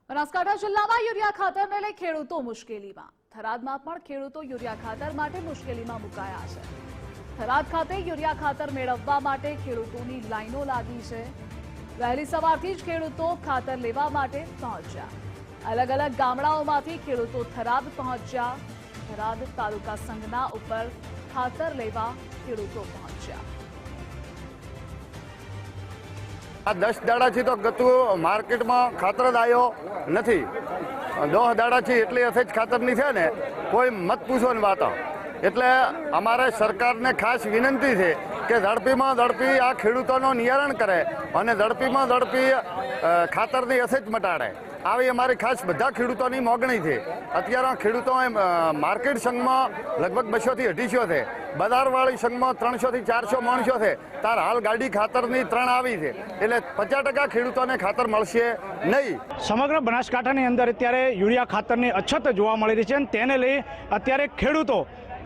બનાસકાંઠા જિલ્લામાં યુરિયા ખાતરને લઈ ખેડૂતો મુશ્કેલીમાં। થરાદમાં પણ ખેડૂતો યુરિયા ખાતર માટે મુશ્કેલીમાં મુકાયા છે। થરાદ ખાતે યુરિયા ખાતર મેળવવા માટે ખેડૂતોની લાઈનો લાગી છે। વહેલી સવારથી જ ખેડૂતો ખાતર લેવા માટે પહોંચ્યા। અલગ અલગ ગામડાઓમાંથી ખેડૂતો થરાદ પહોંચ્યા। થરાદ તાલુકા સંઘના ઉપર ખાતર લેવા ખેડૂતો પહોંચ્યા। આ 10 દાડાથી તો ગતું માર્કેટમાં ખાતર જ આવ્યો નથી। 10 દાડાથી એટલી અસેજ ખાતરની છે ને કોઈ મત પૂછવાની વાત। એટલે અમારે સરકારને ખાસ વિનંતી છે કે ઝડપીમાં ઝડપી આ ખેડૂતોનું નિવારણ કરે અને ઝડપીમાં ઝડપી ખાતરની અસેજ મટાડે। આવી અમારી ખાસ બધા ખેડૂતોની માગણી છે। અત્યારે ખેડૂતો માર્કેટ સંઘમાં લગભગ 200 થી 250 છે, બજારવાળી સંઘમાં 300 થી 400 માણસો છે। તાર હાલ ગાડી ખાતરની 3 આવી છે, એટલે 50% ખેડૂતોને ખાતર મળશે નહીં। સમગ્ર બનાસકાંઠાની અંદર અત્યારે યુરિયા ખાતરની અછત જોવા મળી રહી છે અને તેને લઈ અત્યારે ખેડૂતો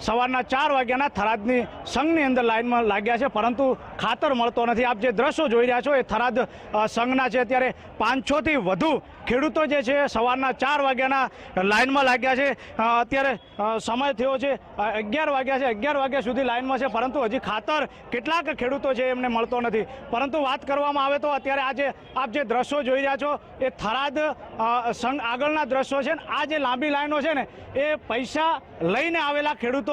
સવારના 4 વાગ્યાના થરાદની સંઘની અંદર લાઇનમાં લાગ્યા છે, પરંતુ ખાતર મળતો નથી। આપ જે દ્રશ્યો જોઈ રહ્યા છો એ થરાદ સંઘના છે। અત્યારે 500 થી વધુ ખેડૂતો જે છે સવારના 4 વાગ્યાના લાઇનમાં લાગ્યા છે। અત્યારે સમય થયો છે 11 વાગ્યા છે, 11 વાગ્યા સુધી લાઇનમાં છે, પરંતુ હજી ખાતર કેટલાક ખેડૂતો છે એમને મળતો નથી। પરંતુ વાત કરવામાં આવે તો અત્યારે આજે આપ જે દ્રશ્યો જોઈ રહ્યા છો એ થરાદ સંઘ આગળના દ્રશ્યો છે। આ જે લાંબી લાઈનો છે ને એ પૈસા લઈને આવેલા ખેડૂતો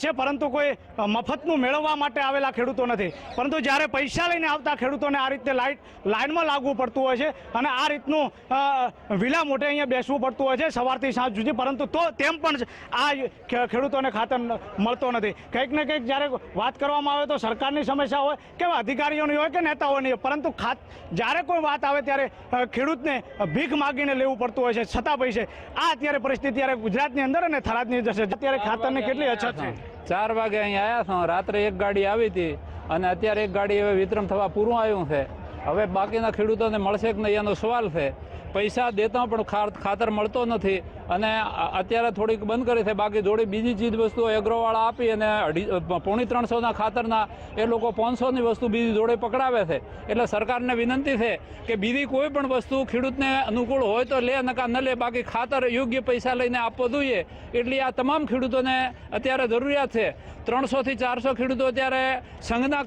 છે, પરંતુ કોઈ મફતનું મેળવવા માટે આવેલા ખેડૂતો નથી। પરંતુ જ્યારે પૈસા લઈને આવતા ખેડૂતોને આ રીતે લાઇનમાં લાગવું પડતું હોય છે અને આ રીતનું વિલા મોઢે અહીંયા બેસવું પડતું હોય છે સવારથી સાંજ સુધી, પરંતુ તો તેમ પણ આ ખેડૂતોને ખાતર મળતો નથી। કંઈક ને કંઈક જ્યારે વાત કરવામાં આવે તો સરકારની સમસ્યા હોય કે અધિકારીઓની હોય કે નેતાઓની હોય, પરંતુ જ્યારે કોઈ વાત આવે ત્યારે ખેડૂતને ભીખ માગીને લેવું પડતું હોય છે છતાં પૈસે। આ અત્યારે પરિસ્થિતિ ગુજરાતની અંદર અને થરાદની અંદર છે। અત્યારે ખાતરની કેટલી અછત છે? 4 વાગે અહીંયા આવ્યા છો, રાત્રે એક ગાડી આવી હતી અને અત્યારે એક ગાડી હવે વિતરણ થવા પૂરું આવ્યું છે। હવે બાકીના ખેડૂતોને મળશે કે નહીં એનો સવાલ છે। પૈસા દેતા પણ ખાતર મળતો નથી અને અત્યારે થોડીક બંધ કરી છે, બાકી જોડે બીજી ચીજ વસ્તુઓ એગ્રોવાળા આપી અને 350 ખાતરના એ લોકો 500ની વસ્તુ બીજી જોડે પકડાવે છે। એટલે સરકારને વિનંતી છે કે બીજી કોઈ પણ વસ્તુ ખેડૂતને અનુકૂળ હોય તો લે, નકા ન લે, બાકી ખાતર યોગ્ય પૈસા લઈને આપવો જોઈએ। એટલી આ તમામ ખેડૂતોને અત્યારે જરૂરિયાત છે। 300 થી 400 ખેડૂતો અત્યારે સંઘના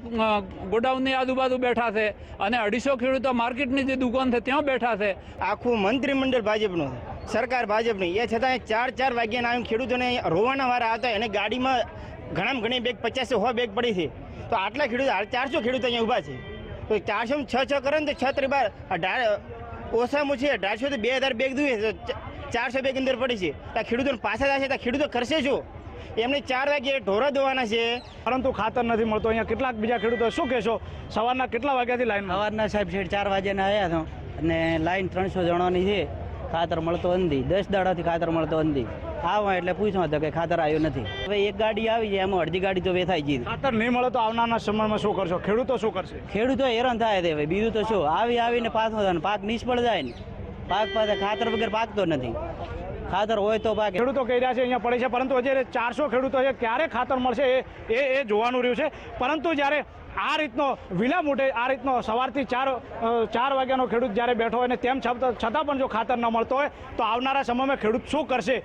ગોડાઉનની આજુબાજુ બેઠા છે અને 250 ખેડૂતો માર્કેટની જે દુકાન છે ત્યાં બેઠા છે। આખું મંત્રીમંડળ ભાજપનું છે, સરકાર ભાજપની, એ છતાં 4 વાગ્યાના આવીને ખેડૂતોને રોવાના વારા હતા। એને ગાડીમાં ઘણામાં ઘણી બેગ 50-100 બેગ પડી છે, તો આટલા ખેડૂતો 400 ખેડૂતો અહીંયા ઊભા છે, તો 400 6 કરે ને તો 6 3 12 ઓછામાં ઓછી 1800 થી 2000 બેગ જોઈએ, તો 400 બેગ અંદર પડી છે। તો ખેડૂતોને પાછા થશે તો ખેડૂતો કરશે શું? એમને 4 વાગ્યે ઢોરા દોવાના છે, પરંતુ ખાતર નથી મળતો। અહીંયા કેટલાક બીજા ખેડૂતો શું કહેશો? સવારના કેટલા વાગ્યાથી લાઈન? સવારના સાહેબ 4 વાગ્યાના આવ્યા છો અને લાઈન 300 જણાની છે, ખાતર મળતો નથી। 10 દાડાથી ખાતર મળતો નથી। આવો એટલે પૂછવા તો કે ખાતર આવ્યું નથી। હવે એક ગાડી આવી જાય, એમાં અડધી ગાડી તો વેચાઈ ગઈ। ખાતર નહીં મળે તો આવનારના સમયમાં શું કરશો? ખેડૂતો શું કરશે? ખેડૂતો હેરાન થાય છે, બીજું તો શું, આવીને પાછો થાય ને પાક નિષ્ફળ જાય ને, પાક પાસે ખાતર વગર પાકતો નથી। ખાતર હોય તો પાક। ખેડૂતો કહી રહ્યા છે અહીંયા પડે છે, પરંતુ હજી 400 ખેડૂતો છે, ક્યારે ખાતર મળશે એ જોવાનું રહ્યું છે। પરંતુ જ્યારે આ રીતનો વિલા મોઢે આ રીતનો સવારથી 4 વાગ્યાનો ખેડૂત જ્યારે બેઠો હોય ને તેમ છતાં પણ જો ખાતર ન મળતો હોય તો આવનારા સમયમાં ખેડૂત શું કરશે?